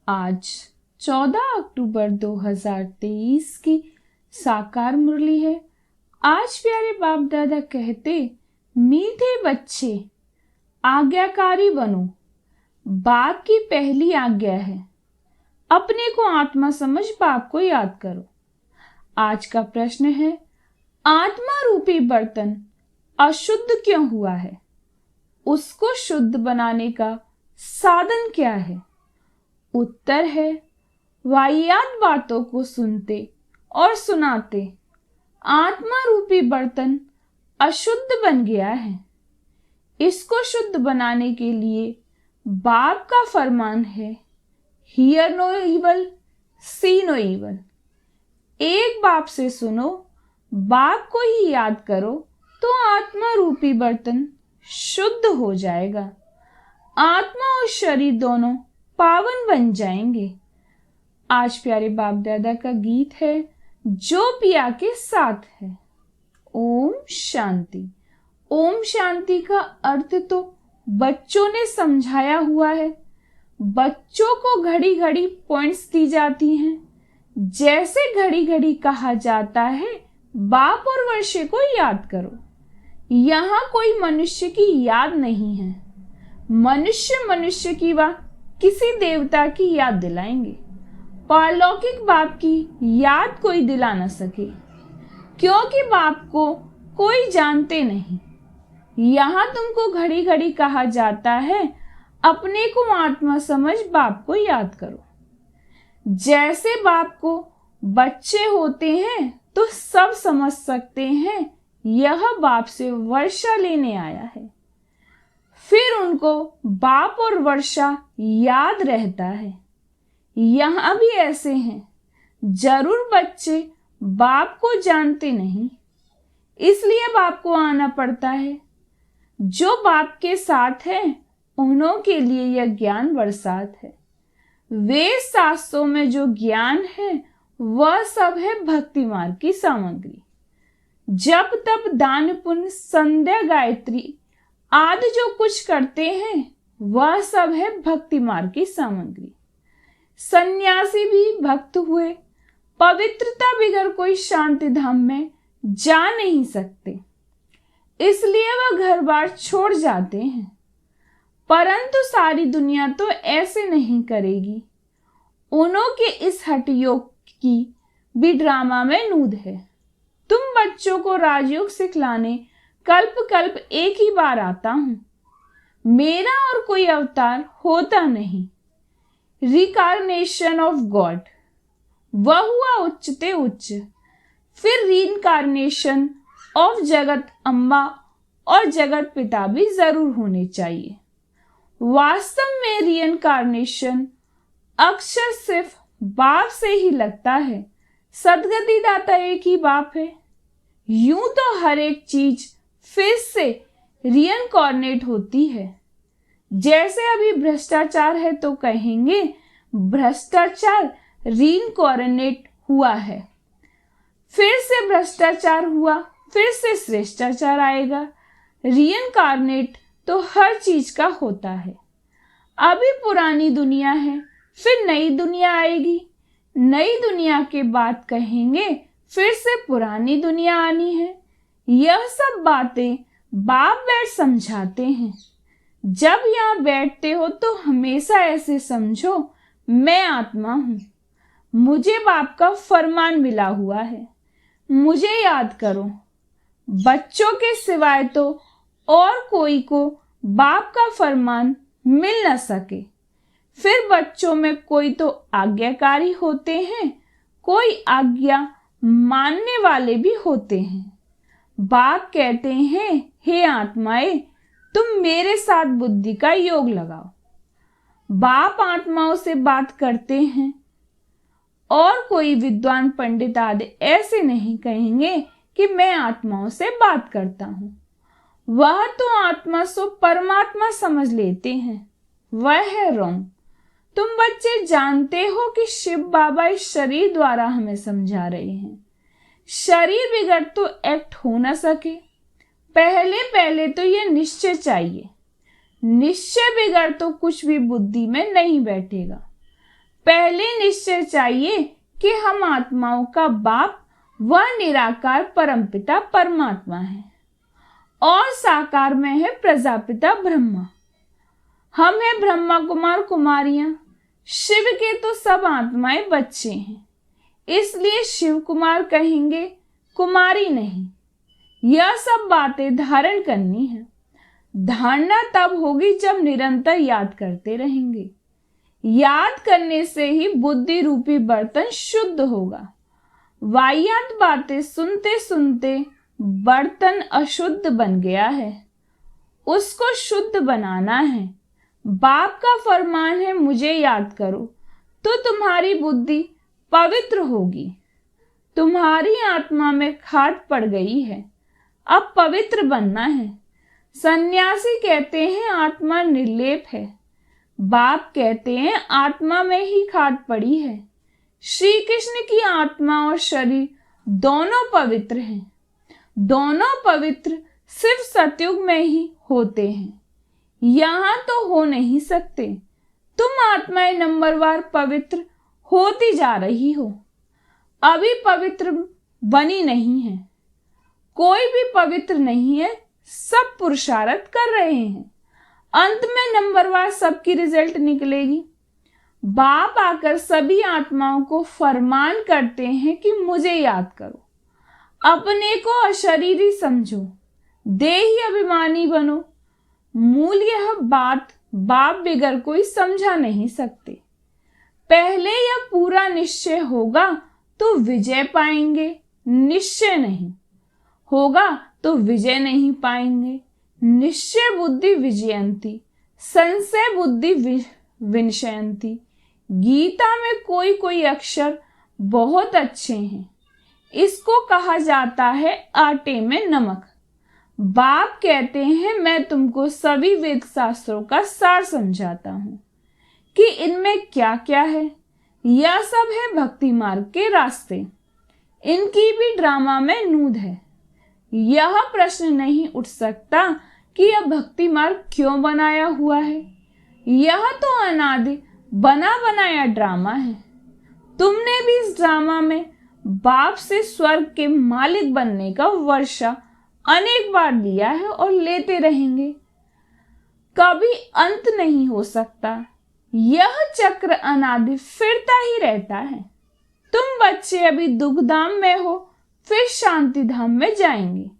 आज 14 अक्टूबर 2023 की साकार मुरली है। आज प्यारे बाप दादा कहते, मीठे बच्चे आज्ञाकारी बनो। बाप की पहली आज्ञा है, अपने को आत्मा समझ बाप को याद करो। आज का प्रश्न है, आत्मा रूपी बर्तन अशुद्ध क्यों हुआ है? उसको शुद्ध बनाने का साधन क्या है? उत्तर है, वाहियात बातों को सुनते और सुनाते आत्मा रूपी बर्तन अशुद्ध बन गया है। इसको शुद्ध बनाने के लिए बाप का फरमान है, hear no evil, see no evil. एक बाप से सुनो, बाप को ही याद करो तो आत्मा रूपी बर्तन शुद्ध हो जाएगा। आत्मा और शरीर दोनों पावन बन जाएंगे। आज प्यारे बाप दादा का गीत है, जो पिया के साथ है। ओम शांति। ओम शांति का अर्थ तो बच्चों ने समझाया हुआ है। बच्चों को घड़ी घड़ी पॉइंट्स दी जाती हैं। जैसे घड़ी घड़ी कहा जाता है, बाप और वर्षे को याद करो। यहाँ कोई मनुष्य की याद नहीं है। मनुष्य की व किसी देवता की याद दिलाएंगे। पारलौकिक बाप की याद कोई दिला न सके, क्योंकि बाप को कोई जानते नहीं। यहाँ तुमको घड़ी घड़ी कहा जाता है, अपने को आत्मा समझ बाप को याद करो। जैसे बाप को बच्चे होते हैं तो सब समझ सकते हैं, यह बाप से वर्षा लेने आया है। फिर उनको बाप और वर्षा याद रहता है। यहाँ भी ऐसे हैं, जरूर बच्चे बाप को जानते नहीं, इसलिए बाप को आना पड़ता है। जो बाप के साथ है, उन्हों के लिए यह ज्ञान बरसात है। वेद शास्त्रों में जो ज्ञान है, वह सब है भक्ति मार्ग की सामग्री। जप तप दान पुण्य संध्या गायत्री आदि जो कुछ करते हैं, वह सब है भक्ति मार्ग की सामग्री। सन्यासी भी भक्त हुए, पवित्रता बिगर कोई शांति धाम में जा नहीं सकते, इसलिए वह घर बार छोड़ जाते हैं। परंतु सारी दुनिया तो ऐसे नहीं करेगी। उन्हों के इस हठ योग की भी ड्रामा में नूद है। तुम बच्चों को राजयोग सिखलाने कल्प कल्प एक ही बार आता हूं। मेरा और कोई अवतार होता नहीं। रिकार्नेशन ऑफ गॉड, वह हुआ उच्चते उच्च। फिर रीइंकारनेशन ऑफ जगत अम्बा और जगत पिता भी जरूर होने चाहिए। वास्तव में रीइंकारनेशन अक्सर सिर्फ बाप से ही लगता है। सदगति दाता एक ही बाप है। यूं तो हर एक चीज फिर से रीइंकारनेट होती है। जैसे अभी भ्रष्टाचार है तो कहेंगे भ्रष्टाचार रीइंकारनेट हुआ है। फिर से भ्रष्टाचार हुआ, फिर से श्रेष्ठाचार आएगा। रीइंकारनेट तो हर चीज का होता है। अभी पुरानी दुनिया है, फिर नई दुनिया आएगी। नई दुनिया के बाद कहेंगे फिर से पुरानी दुनिया आनी है। यह सब बातें बाप बैठ समझाते हैं। जब यहाँ बैठते हो तो हमेशा ऐसे समझो, मैं आत्मा हूँ। मुझे बाप का फरमान मिला हुआ है, मुझे याद करो। बच्चों के सिवाय तो और कोई को बाप का फरमान मिल न सके। फिर बच्चों में कोई तो आज्ञाकारी होते हैं, कोई आज्ञा मानने वाले भी होते हैं। बाप कहते हैं, हे आत्माएं, तुम मेरे साथ बुद्धि का योग लगाओ। बाप आत्माओं से बात करते हैं, और कोई विद्वान पंडित आदि ऐसे नहीं कहेंगे कि मैं आत्माओं से बात करता हूं। वह तो आत्मा सो परमात्मा समझ लेते हैं, वह है रोंग। तुम बच्चे जानते हो कि शिव बाबा इस शरीर द्वारा हमें समझा रहे हैं। शरीर बिगड़ तो एक्ट हो न सके। पहले तो यह निश्चय चाहिए। निश्चय बिगड़ तो कुछ भी बुद्धि में नहीं बैठेगा। पहले निश्चय चाहिए कि हम आत्माओं का बाप वह निराकार परमपिता परमात्मा है और साकार में है प्रजापिता ब्रह्मा। हम हैं ब्रह्मा कुमार कुमारियां। शिव के तो सब आत्माएं बच्चे हैं, इसलिए शिव कुमार कहेंगे, कुमारी नहीं। यह सब बातें धारण करनी है। धारणा तब होगी जब निरंतर याद करते रहेंगे। याद करने से ही बुद्धि रूपी बर्तन शुद्ध होगा। वाहियात बातें सुनते सुनते बर्तन अशुद्ध बन गया है, उसको शुद्ध बनाना है। बाप का फरमान है, मुझे याद करो तो तुम्हारी बुद्धि पवित्र होगी। तुम्हारी आत्मा में खाद पड़ गई है, अब पवित्र बनना है। सन्यासी कहते हैं आत्मा निर्लेप है, बाप कहते हैं आत्मा में ही खाद पड़ी है। श्री कृष्ण की आत्मा और शरीर दोनों पवित्र हैं। दोनों पवित्र सिर्फ सतयुग में ही होते हैं, यहां तो हो नहीं सकते। तुम आत्माएं नंबरवार पवित्र होती जा रही हो, अभी पवित्र बनी नहीं है। कोई भी पवित्र नहीं है, सब पुरुषार्थ कर रहे हैं। अंत में नंबरवार सबकी रिजल्ट निकलेगी। बाप आकर सभी आत्माओं को फरमान करते हैं कि मुझे याद करो, अपने को अशरीरी समझो, देही अभिमानी बनो। मूल यह बात बाप बिगर कोई समझा नहीं सकते। पहले यह पूरा निश्चय होगा तो विजय पाएंगे, निश्चय नहीं होगा तो विजय नहीं पाएंगे। निश्चय बुद्धि विजयंती, संशय बुद्धि विनशयंती। गीता में कोई कोई अक्षर बहुत अच्छे हैं, इसको कहा जाता है आटे में नमक। बाप कहते हैं मैं तुमको सभी वेद शास्त्रों का सार समझाता हूं कि इनमें क्या क्या है। यह सब है भक्ति मार्ग के रास्ते, इनकी भी ड्रामा में नूद है। यह प्रश्न नहीं उठ सकता कि यह भक्ति मार्ग क्यों बनाया हुआ है। यह तो अनादि बना बनाया ड्रामा है। तुमने भी इस ड्रामा में बाप से स्वर्ग के मालिक बनने का वर्षा अनेक बार लिया है और लेते रहेंगे, कभी अंत नहीं हो सकता। यह चक्र अनादि फिरता ही रहता है। तुम बच्चे अभी दुख धाम में हो, फिर शांति धाम में जाएंगे,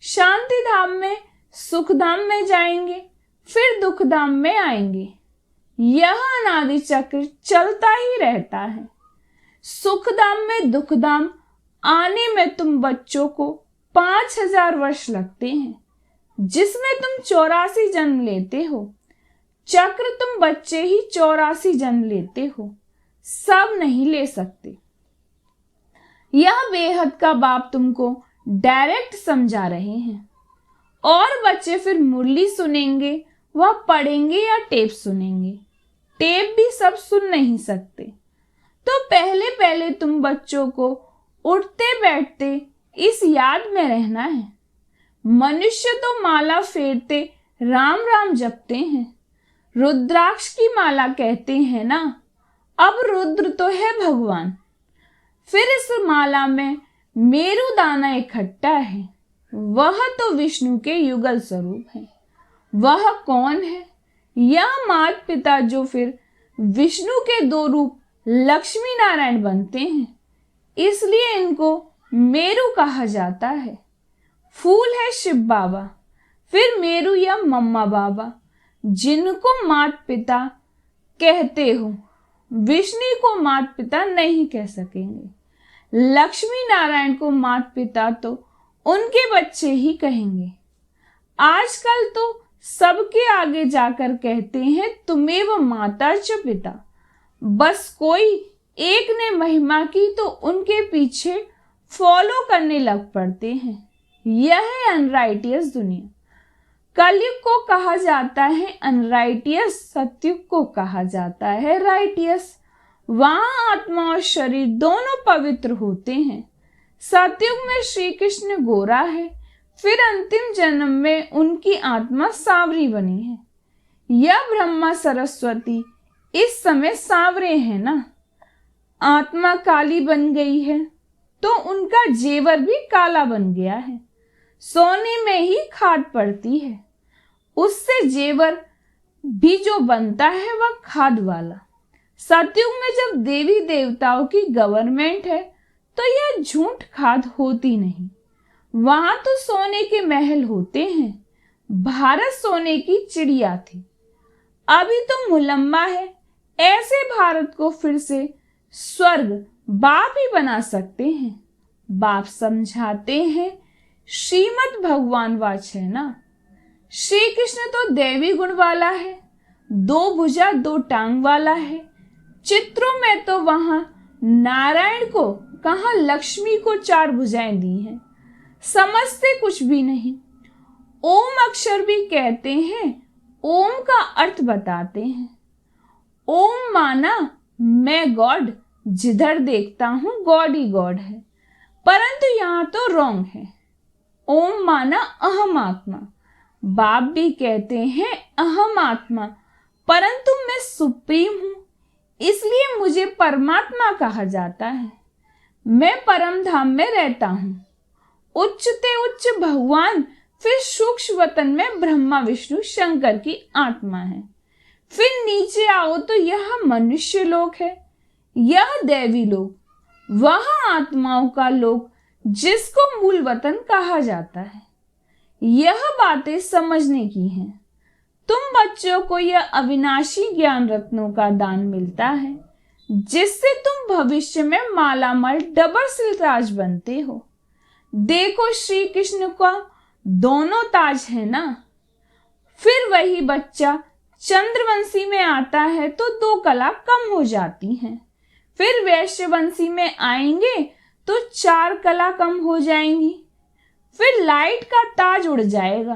शांति धाम में सुख धाम में जाएंगे, फिर दुख धाम में आएंगे। यह अनादि चक्र चलता ही रहता है। सुख धाम में दुख धाम आने में तुम बच्चों को 5000 वर्ष लगते हैं, जिसमें तुम 84 जन्म लेते हो। चक्र तुम बच्चे ही 84 जन्म लेते हो, सब नहीं ले सकते। यह बेहद का बाप तुमको डायरेक्ट समझा रहे हैं। और बच्चे फिर मुरली सुनेंगे, वह पढ़ेंगे या टेप सुनेंगे। टेप भी सब सुन नहीं सकते। तो पहले पहले तुम बच्चों को उठते बैठते इस याद में रहना है। मनुष्य तो माला फेरते राम राम जपते हैं, रुद्राक्ष की माला कहते हैं ना। अब रुद्र तो है भगवान, फिर इस माला में मेरु दाना इकट्ठा है, वह तो विष्णु के युगल स्वरूप है। वह कौन है? यह माता पिता जो फिर विष्णु के दो रूप लक्ष्मी नारायण बनते हैं, इसलिए इनको मेरु कहा जाता है। फूल है शिव बाबा, फिर मेरु या मम्मा बाबा, जिनको माता पिता कहते हो। विष्णु को माता पिता नहीं कह सकेंगे, लक्ष्मी नारायण को माता पिता तो उनके बच्चे ही कहेंगे। आजकल तो सबके आगे जाकर कहते हैं तुमेव माता च पिता। बस कोई एक ने महिमा की तो उनके पीछे फॉलो करने लग पड़ते हैं। यह है अनराइटियस दुनिया। कलयुग को कहा जाता है अनराइटियस, सतयुग को कहा जाता है राइटियस। वहां आत्मा और शरीर दोनों पवित्र होते हैं। सतयुग में श्री कृष्ण गोरा है, फिर अंतिम जन्म में उनकी आत्मा सांवरी बनी है। यह ब्रह्मा सरस्वती इस समय सांवरे हैं ना। आत्मा काली बन गई है तो उनका जेवर भी काला बन गया है। सोने में ही खाद पड़ती है, उससे जेवर भी जो बनता है वह खाद वाला। सतयुग में जब देवी देवताओं की गवर्नमेंट है तो यह झूठ खाद होती नहीं। वहां तो सोने के महल होते हैं। भारत सोने की चिड़िया थी, अभी तो मुलम्मा है। ऐसे भारत को फिर से स्वर्ग बाप ही बना सकते हैं। बाप समझाते हैं, श्रीमद् भगवान वाच है ना। श्री कृष्ण तो दैवी गुण वाला है, 2 भुजा 2 टांग वाला है। चित्रों में तो वहां नारायण को, कहां लक्ष्मी को 4 भुजाएं दी हैं। समझते कुछ भी नहीं। ओम अक्षर भी कहते हैं, ओम का अर्थ बताते हैं। ओम माना मैं गॉड, जिधर देखता हूं गॉड ही गॉड है, परंतु यहां तो रॉन्ग है। ओम माना अहम आत्मा। बाप भी कहते हैं अहम आत्मा, परंतु मैं सुप्रीम हूं, इसलिए मुझे परमात्मा कहा जाता है। मैं परम धाम में रहता हूं। उच्चते उच्च भगवान, फिर सूक्ष्म वतन में ब्रह्मा विष्णु शंकर की आत्मा है। फिर नीचे आओ तो यह मनुष्य लोक है, यह दैवी लोक, वह आत्माओं का लोक जिसको मूल वतन कहा जाता है। यह बातें समझने की हैं। तुम बच्चों को यह अविनाशी ज्ञान रत्नों का दान मिलता है, जिससे तुम भविष्य में मालामाल डबल सिलताज बनते हो। देखो श्री कृष्ण का दोनों ताज है ना। फिर वही बच्चा चंद्रवंशी में आता है तो 2 कला कम हो जाती हैं। फिर वैश्यवंशी में आएंगे तो 4 कला कम हो जाएंगी। फिर लाइट का ताज उड़ जाएगा,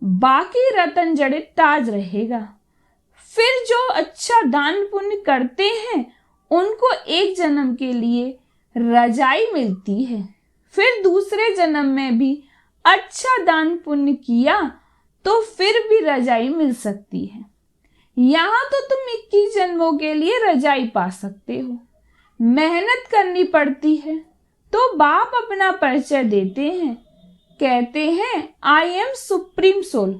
बाकी रतन जड़ित ताज रहेगा। फिर जो अच्छा दान पुण्य करते हैं उनको एक जन्म के लिए रजाई मिलती है। फिर दूसरे जन्म में भी अच्छा दान पुण्य किया तो फिर भी रजाई मिल सकती है। यहां तो तुम 21 जन्मों के लिए रजाई पा सकते हो। मेहनत करनी पड़ती है। तो बाप अपना परिचय देते हैं, कहते हैं आई एम सुप्रीम सोल।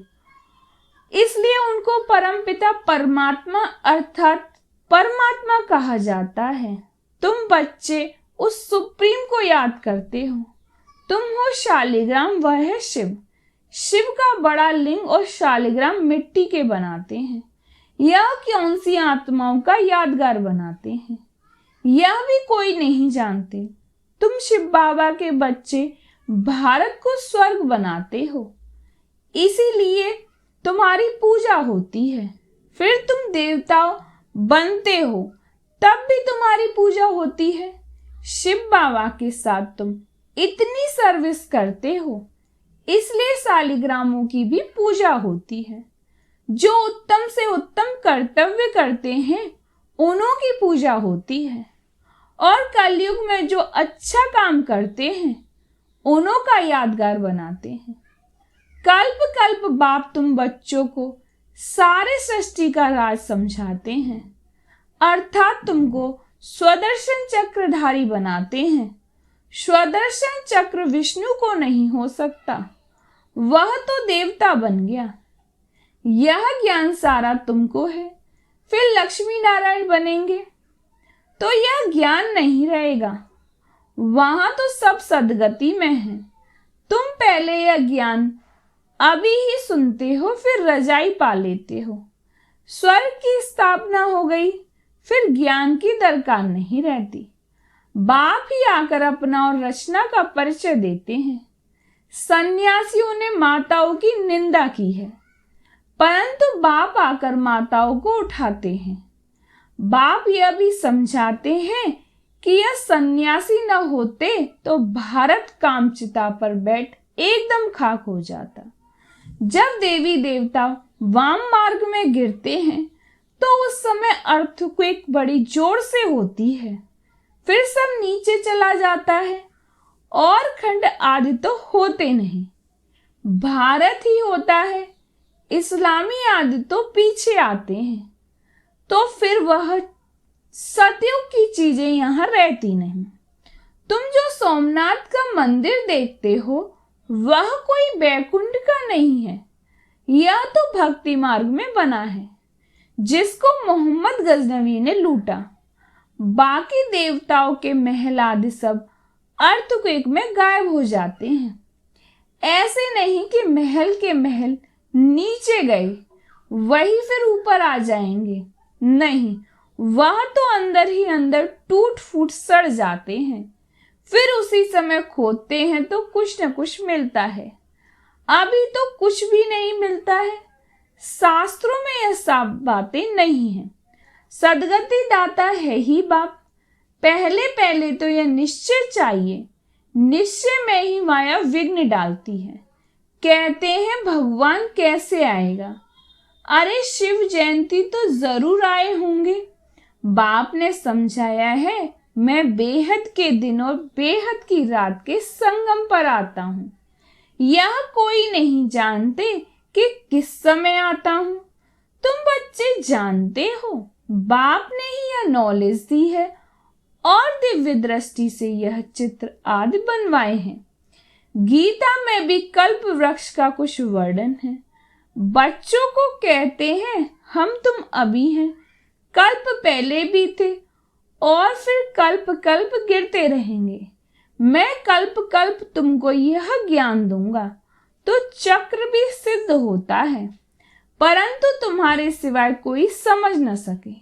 इसलिए उनको परमपिता परमात्मा अर्थात परमात्मा कहा जाता है। तुम बच्चे उस सुप्रीम को याद करते हो। तुम हो शालिग्राम, वह है शिव। शिव का बड़ा लिंग और शालिग्राम मिट्टी के बनाते हैं। यह कौन सी आत्माओं का यादगार बनाते हैं, यह भी कोई नहीं जानते। तुम शिव बाबा के बच्चे भारत को स्वर्ग बनाते हो, इसीलिए तुम्हारी पूजा होती है। फिर तुम देवताओं बनते हो, तब भी तुम्हारी पूजा होती है। शिव बाबा के साथ तुम इतनी सर्विस करते हो, इसलिए शालिग्रामों की भी पूजा होती है। जो उत्तम से उत्तम कर्तव्य करते हैं उन्हों की पूजा होती है, और कलयुग में जो अच्छा काम करते हैं उन्हों का यादगार बनाते हैं। कल्प कल्प बाप तुम बच्चों को सारे सृष्टि का राज समझाते हैं, अर्थात तुमको स्वदर्शन चक्रधारी बनाते हैं। स्वदर्शन चक्र विष्णु को नहीं हो सकता, वह तो देवता बन गया। यह ज्ञान सारा तुमको है। फिर लक्ष्मी नारायण बनेंगे तो यह ज्ञान नहीं रहेगा, वहां तो सब सदगति में है। तुम पहले यह ज्ञान अभी ही सुनते हो, फिर रजाई पा लेते हो। स्वर्ग की स्थापना हो गई, फिर ज्ञान की दरकार नहीं रहती। बाप ही आकर अपना और रचना का परिचय देते हैं। सन्यासियों ने माताओं की निंदा की है, परंतु बाप आकर माताओं को उठाते हैं। बाप यह भी समझाते हैं कि यह सन्यासी न होते तो भारत कामचिता पर बैठ एकदम खाक हो जाता। जब देवी देवता वाम मार्ग में गिरते हैं तो उस समय अर्थक्वेक बड़ी जोर से होती है, फिर सब नीचे चला जाता है और खंड आदि तो होते नहीं, भारत ही होता है। इस्लामी आदि तो पीछे आते हैं। तो फिर वह सतयुग की चीजें यहाँ रहती नहीं। तुम जो सोमनाथ का मंदिर देखते हो वह कोई बैकुंठ का नहीं है। यह तो भक्ति मार्ग में बना है, जिसको मोहम्मद गजनवी ने लूटा। बाकी देवताओं के महल आदि सब अर्थक्वेक में गायब हो जाते हैं। ऐसे नहीं कि महल के महल नीचे गए वही फिर ऊपर आ जाएंगे। नहीं, वह तो अंदर ही अंदर टूट फूट सड़ जाते हैं। फिर उसी समय खोदते हैं तो कुछ न कुछ मिलता है। अभी तो कुछ भी नहीं मिलता है। शास्त्रों में यह साफ बातें नहीं है। सदगति दाता है ही बाप। पहले पहले तो यह निश्चय चाहिए। निश्चय में ही माया विघ्न डालती है। कहते हैं भगवान कैसे आएगा? अरे शिव जयंती तो जरूर आए होंगे। बाप ने समझाया है, मैं बेहद के दिन और बेहद की रात के संगम पर आता हूँ। यह कोई नहीं जानते कि किस समय आता हूँ। तुम बच्चे जानते हो, बाप ने ही यह नॉलेज दी है और दिव्य दृष्टि से यह चित्र आदि बनवाए हैं। गीता में भी कल्प वृक्ष का कुछ वर्णन है। बच्चों को कहते हैं हम तुम अभी हैं, कल्प पहले भी थे और फिर कल्प कल्प गिरते रहेंगे। मैं कल्प कल्प तुमको यह ज्ञान दूंगा तो चक्र भी सिद्ध होता है, परंतु तुम्हारे सिवाय कोई समझ न सके।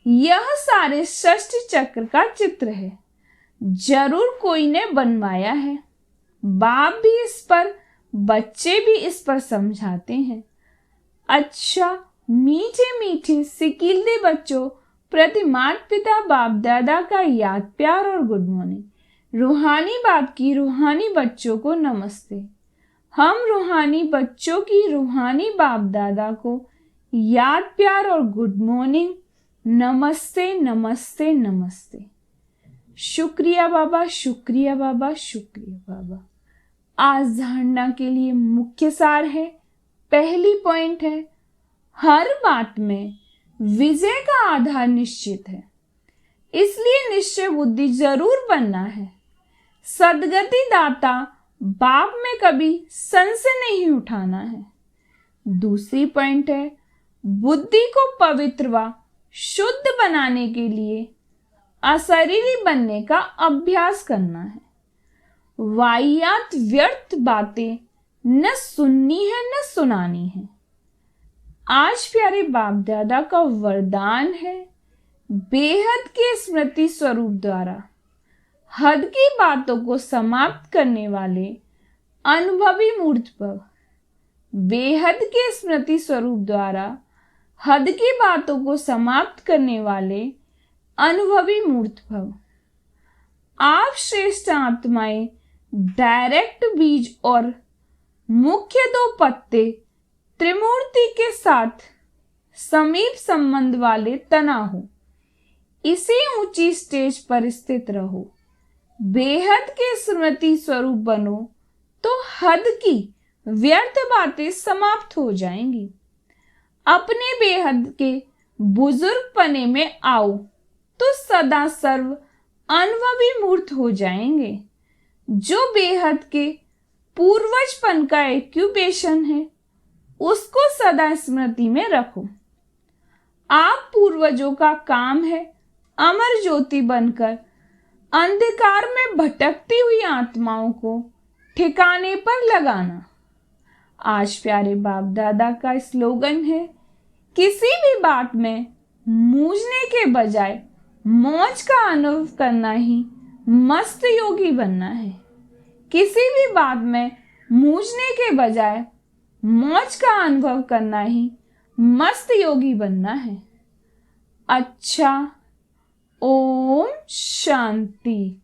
यह सारे षष्ठ चक्र का चित्र है। जरूर कोई ने बनवाया है। बाप भी इस पर, बच्चे भी इस पर समझाते हैं। अच्छा, मीठे मीठे सिकीलदे बच्चों प्रति माता पिता बाप दादा का याद प्यार और गुड मॉर्निंग। रूहानी बाप की रूहानी बच्चों को नमस्ते। हम रूहानी बच्चों की रूहानी बाप दादा को याद प्यार और गुड मॉर्निंग। नमस्ते नमस्ते नमस्ते। शुक्रिया बाबा, शुक्रिया बाबा, शुक्रिया बाबा। आज धारणा के लिए मुख्य सार है। पहली पॉइंट है, हर बात में विजय का आधार निश्चित है, इसलिए निश्चय बुद्धि जरूर बनना है। सदगति दाता बाप में कभी संशय नहीं उठाना है। दूसरी पॉइंट है, बुद्धि को पवित्र व शुद्ध बनाने के लिए अशरीरी बनने का अभ्यास करना है। वाहियात व्यर्थ बातें न सुननी है न सुनानी है। आज प्यारे बाप दादा का वरदान है, बेहद के स्मृति स्वरूप द्वारा हद की बातों को समाप्त करने वाले अनुभवी मूर्त भव। बेहद के स्मृति स्वरूप द्वारा हद की बातों को समाप्त करने वाले अनुभवी मूर्त भव। आप श्रेष्ठ आत्माएं डायरेक्ट बीज और मुख्य दो पत्ते त्रिमूर्ति के साथ समीप संबंध वाले तना हो। इसी ऊंची स्टेज पर स्थित रहो। बेहद के स्मृति स्वरूप बनो तो हद की व्यर्थ बातें समाप्त हो जाएंगी। अपने बेहद के बुजुर्ग पने में आओ तो सदा सर्व अनुभवी मूर्त हो जाएंगे। जो बेहद के पूर्वजपन का एक्यूपेशन है उसको सदा स्मृति में रखो। आप पूर्वजों का काम है अमर ज्योति बनकर अंधकार में भटकती हुई आत्माओं को ठिकाने पर लगाना। आज प्यारे बाप दादा का स्लोगन है, किसी भी बात में मूझने के बजाय मौज का अनुभव करना ही मस्त योगी बनना है। किसी भी बात में मूझने के बजाय मौज का अनुभव करना ही मस्त योगी बनना है। अच्छा, ओम शांति।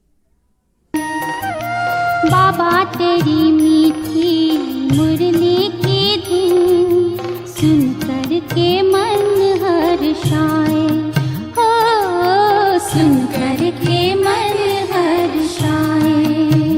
बाबा तेरी मीठी मुरली की धुन सुन कर के